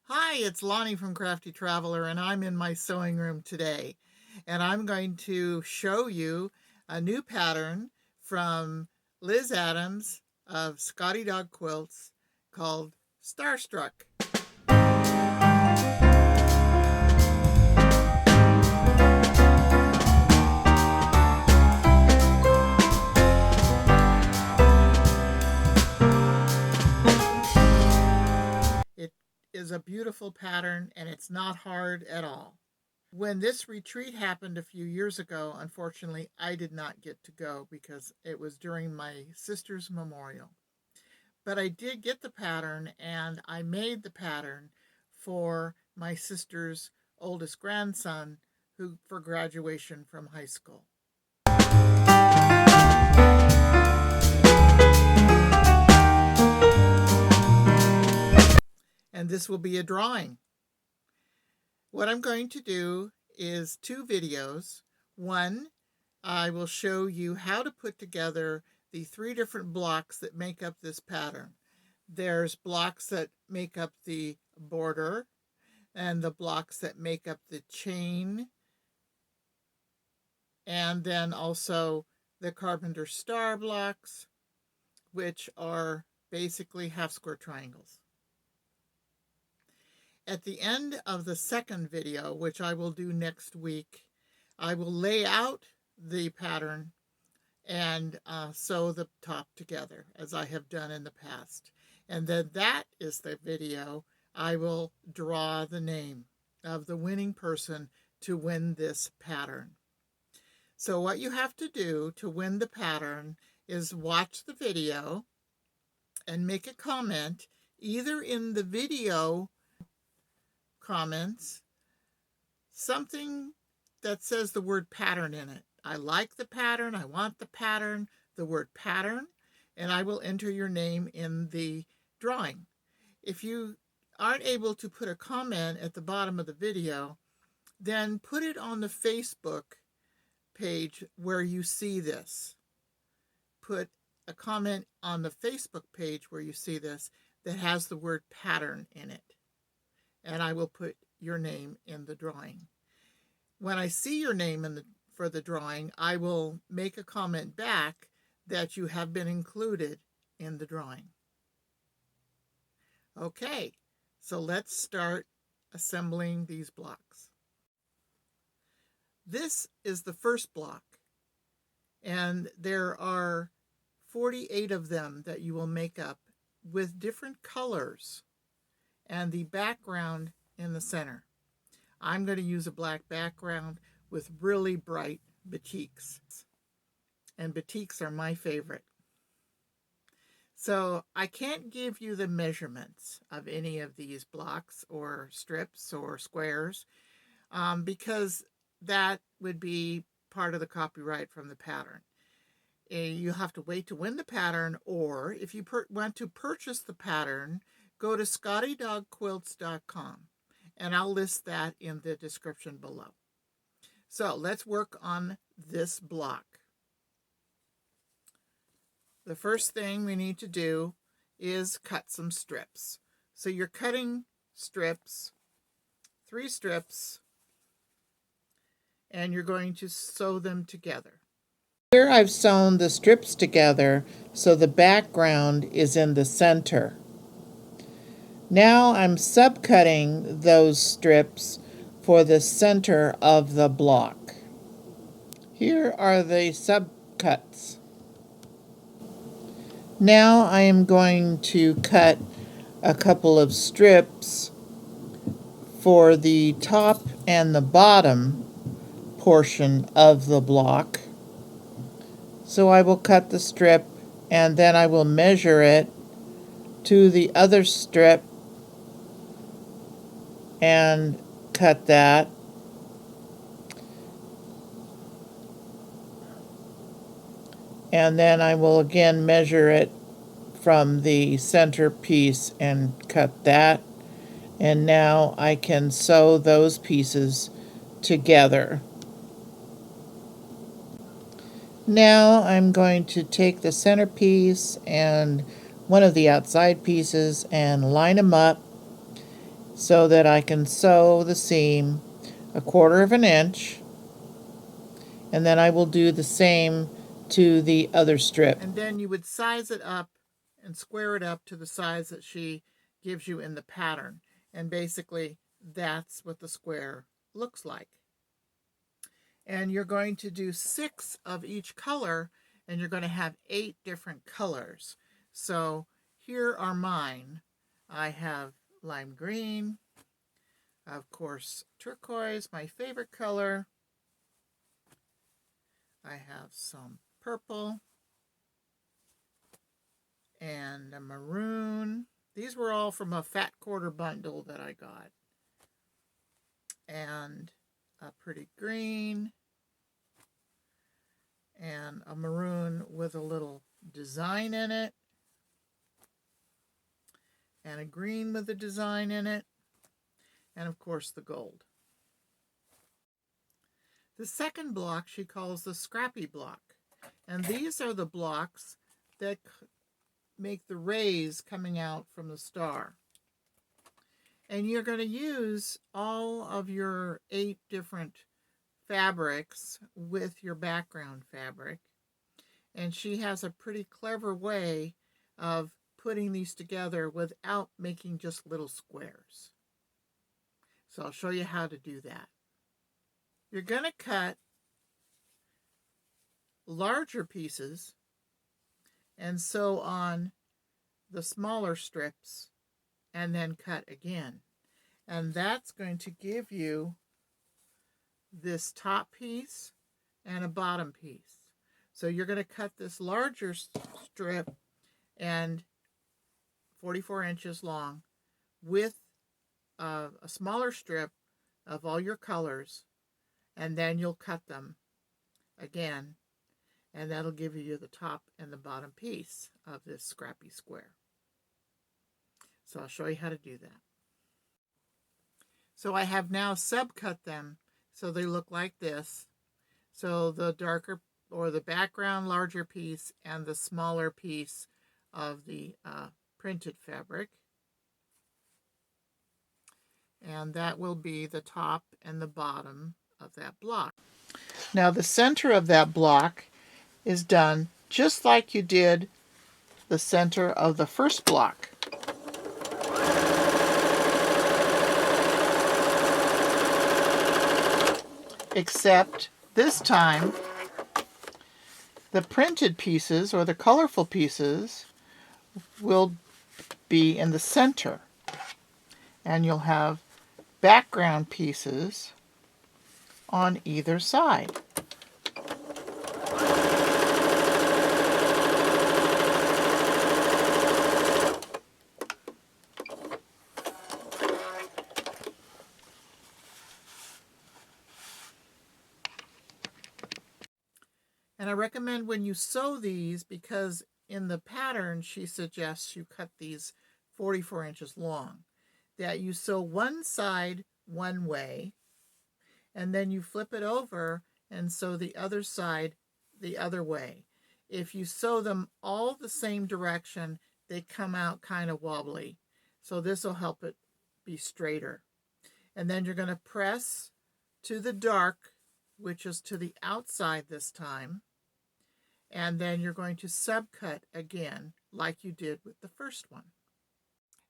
Hi, it's Lonnie from Crafty Traveler, and I'm in my sewing room today. And I'm going to show you a new pattern from Liz Adams of Scottie Dog Quilts called Starstruck. It is a beautiful pattern and it's not hard at all. When this retreat happened a few years ago, unfortunately, I did not get to go because it was during my sister's memorial. But I did get the pattern and I made the pattern for my sister's oldest grandson who for graduation from high school. And this will be a drawing. What I'm going to do is 2 videos. One, I will show you how to put together the 3 different blocks that make up this pattern. There's blocks that make up the border and the blocks that make up the chain, and then also the carpenter star blocks, which are basically half square triangles. At the end of the second video, which I will do next week, I will lay out the pattern and sew the top together as I have done in the past. And then that is the video I will draw the name of the winning person to win this pattern. So what you have to do to win the pattern is watch the video and make a comment either in the video comments, something that says the word pattern in it. I like the pattern, I want the pattern, the word pattern, and I will enter your name in the drawing. If you aren't able to put a comment at the bottom of the video, then put it on the Facebook page where you see this. Put a comment on the Facebook page where you see this that has the word pattern in it. And I will put your name in the drawing. When I see your name for the drawing, I will make a comment back that you have been included in the drawing. Okay, so let's start assembling these blocks. This is the first block, and there are 48 of them that you will make up with different colors and the background in the center. I'm going to use a black background with really bright batiks, and batiks are my favorite. So I can't give you the measurements of any of these blocks or strips or squares because that would be part of the copyright from the pattern. You have to wait to win the pattern, or if you want to purchase the pattern, go to scottiedogquilts.com, and I'll list that in the description below. So let's work on this block. The first thing we need to do is cut some strips. So you're cutting strips, 3 strips, and you're going to sew them together. Here I've sewn the strips together so the background is in the center. Now I'm subcutting those strips for the center of the block. Here are the subcuts. Now I am going to cut a couple of strips for the top and the bottom portion of the block. So I will cut the strip and then I will measure it to the other strip and cut that. And then I will again measure it from the center piece and cut that. And now I can sew those pieces together. Now I'm going to take the center piece and one of the outside pieces and line them up so that I can sew the seam 1/4 of an inch, and then I will do the same to the other strip. And then you would size it up and square it up to the size that she gives you in the pattern. And basically, that's what the square looks like. And you're going to do 6 of each color, and you're going to have 8 different colors. So here are mine. I have lime green, of course, turquoise, my favorite color. I have some purple and a maroon. These were all from a fat quarter bundle that I got. And a pretty green and a maroon with a little design in it, and a green with a design in it, and of course the gold. The second block she calls the scrappy block, and these are the blocks that make the rays coming out from the star. And you're going to use all of your 8 different fabrics with your background fabric. And she has a pretty clever way of putting these together without making just little squares. So I'll show you how to do that. You're going to cut larger pieces and sew on the smaller strips and then cut again. And that's going to give you this top piece and a bottom piece. So you're going to cut this larger strip and 44 inches long with a smaller strip of all your colors, and then you'll cut them again, and that'll give you the top and the bottom piece of this scrappy square. So I'll show you how to do that. So I have now subcut them so they look like this. So the darker or the background larger piece and the smaller piece of the printed fabric. And that will be the top and the bottom of that block. Now the center of that block is done just like you did the center of the first block. Except this time, the printed pieces or the colorful pieces will be in the center. And you'll have background pieces on either side. And I recommend when you sew these, because in the pattern she suggests you cut these 44 inches long, that you sew one side one way, and then you flip it over and sew the other side the other way. If you sew them all the same direction, they come out kind of wobbly. So this will help it be straighter. And then you're going to press to the dark, which is to the outside this time. And then you're going to subcut again like you did with the first one.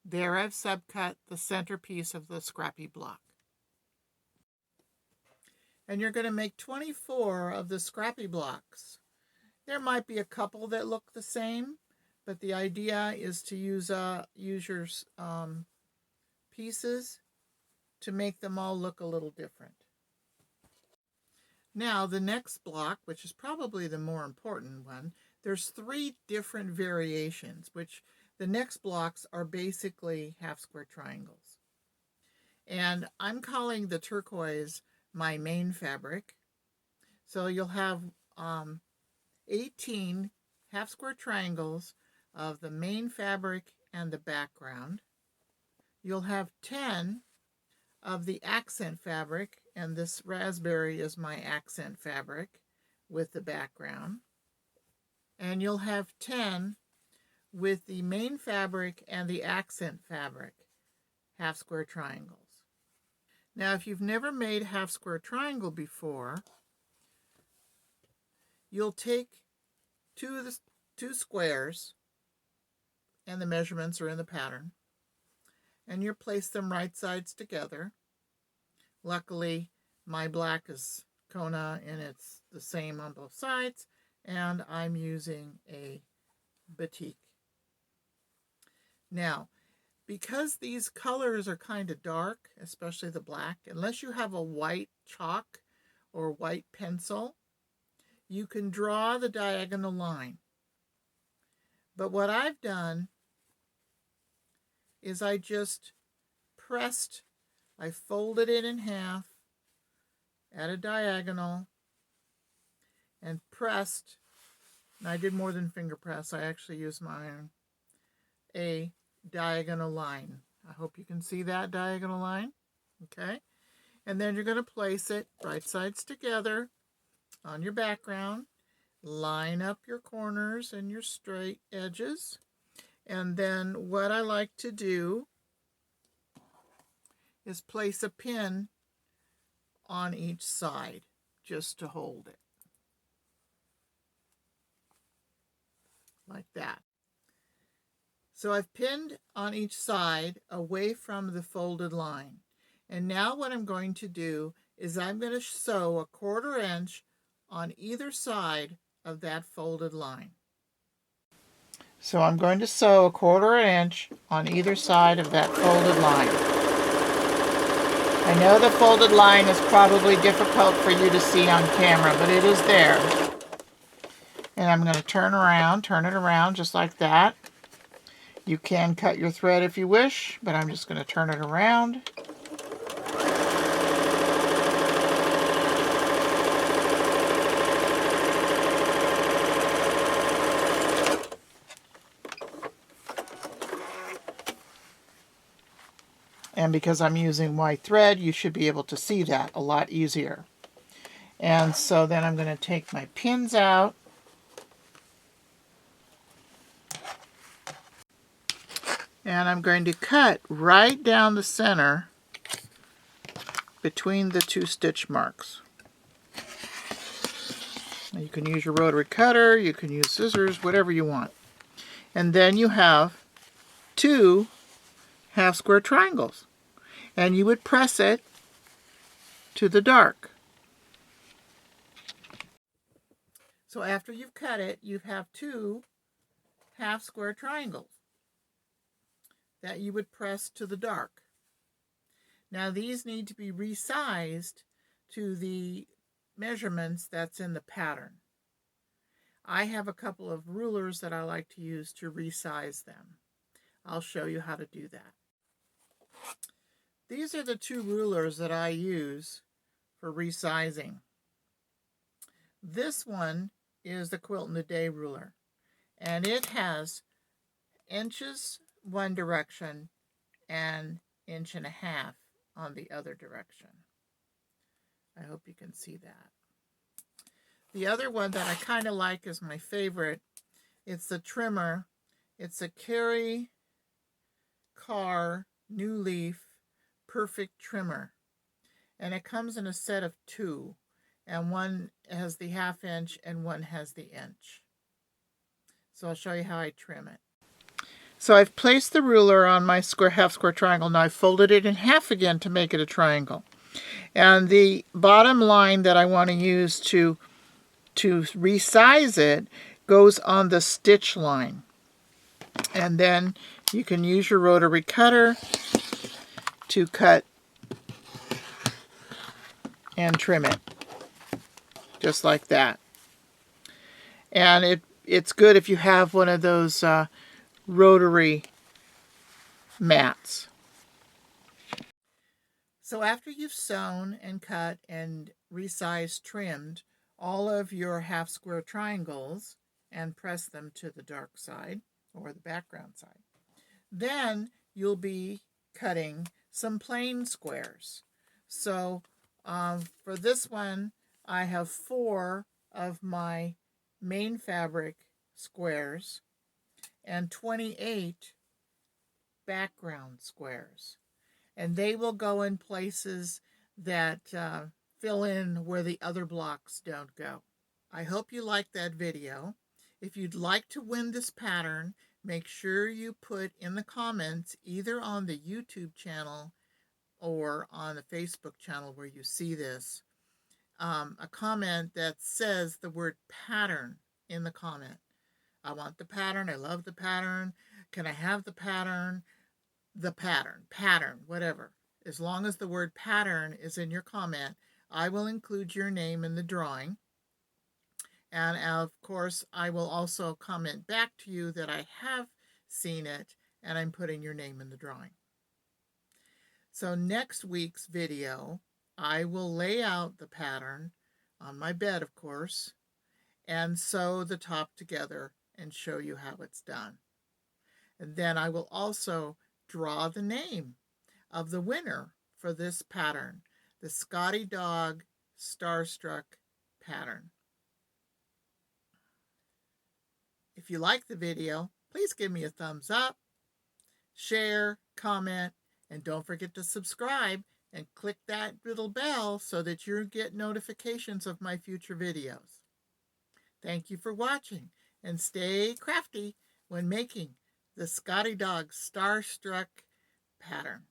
There I've subcut the center piece of the scrappy block. And you're going to make 24 of the scrappy blocks. There might be a couple that look the same, but the idea is to use your pieces to make them all look a little different. Now the next block, which is probably the more important one, there's 3 different variations, which the next blocks are basically half square triangles. And I'm calling the turquoise my main fabric. So you'll have 18 half square triangles of the main fabric and the background. You'll have 10 of the accent fabric, and this raspberry is my accent fabric with the background. And you'll have 10 with the main fabric and the accent fabric half square triangles. Now, if you've never made a half square triangle before, you'll take two squares, and the measurements are in the pattern, and you place them right sides together. Luckily, my black is Kona and it's the same on both sides, and I'm using a batik. Now, because these colors are kind of dark, especially the black, unless you have a white chalk or white pencil, you can draw the diagonal line. But what I've done is I just I folded it in half at a diagonal and pressed, and I did more than finger press, I actually used my iron, a diagonal line. I hope you can see that diagonal line. Okay, and then you're going to place it right sides together on your background, line up your corners and your straight edges, and then what I like to do is place a pin on each side just to hold it, like that. So I've pinned on each side away from the folded line. And now what I'm going to do is I'm going to sew 1/4 inch on either side of that folded line. So I'm going to sew 1/4 inch on either side of that folded line. I know the folded line is probably difficult for you to see on camera, but it is there. And I'm going to turn it around just like that. You can cut your thread if you wish, but I'm just going to turn it around. And because I'm using white thread, you should be able to see that a lot easier. And so then I'm going to take my pins out. And I'm going to cut right down the center between the 2 stitch marks. Now you can use your rotary cutter, you can use scissors, whatever you want. And then you have 2 half square triangles. And you would press it to the dark. So after you've cut it, you have 2 half square triangles that you would press to the dark. Now these need to be resized to the measurements that's in the pattern. I have a couple of rulers that I like to use to resize them. I'll show you how to do that. These are the 2 rulers that I use for resizing. This one is the Quilt in a Day ruler, and it has inches one direction and 1.5 inches on the other direction. I hope you can see that. The other one that I kind of like is my favorite. It's the trimmer. It's a Carrie Carr New Leaf Perfect Trimmer. And it comes in a set of 2. And one has the 1/2 inch and one has the inch. So I'll show you how I trim it. So I've placed the ruler on my half square triangle. Now I've folded it in half again to make it a triangle. And the bottom line that I want to use to resize it goes on the stitch line. And then you can use your rotary cutter to cut and trim it, just like that. And it's good if you have one of those rotary mats. So after you've sewn and cut and resized, trimmed all of your half square triangles and pressed them to the dark side or the background side, then you'll be cutting some plain squares. So for this one, I have 4 of my main fabric squares and 28 background squares. and they will go in places that fill in where the other blocks don't go. I hope you liked that video. If you'd like to win this pattern, make sure you put in the comments, either on the YouTube channel or on the Facebook channel where you see this, a comment that says the word pattern in the comment. I want the pattern. I love the pattern. Can I have the pattern? The pattern, whatever. As long as the word pattern is in your comment, I will include your name in the drawing. And of course, I will also comment back to you that I have seen it and I'm putting your name in the drawing. So next week's video, I will lay out the pattern on my bed, of course, and sew the top together and show you how it's done. And then I will also draw the name of the winner for this pattern, the Scottie Dog Starstruck pattern. If you like the video, please give me a thumbs up, share, comment, and don't forget to subscribe and click that little bell so that you get notifications of my future videos. Thank you for watching, and stay crafty when making the Scottie Dog Starstruck pattern.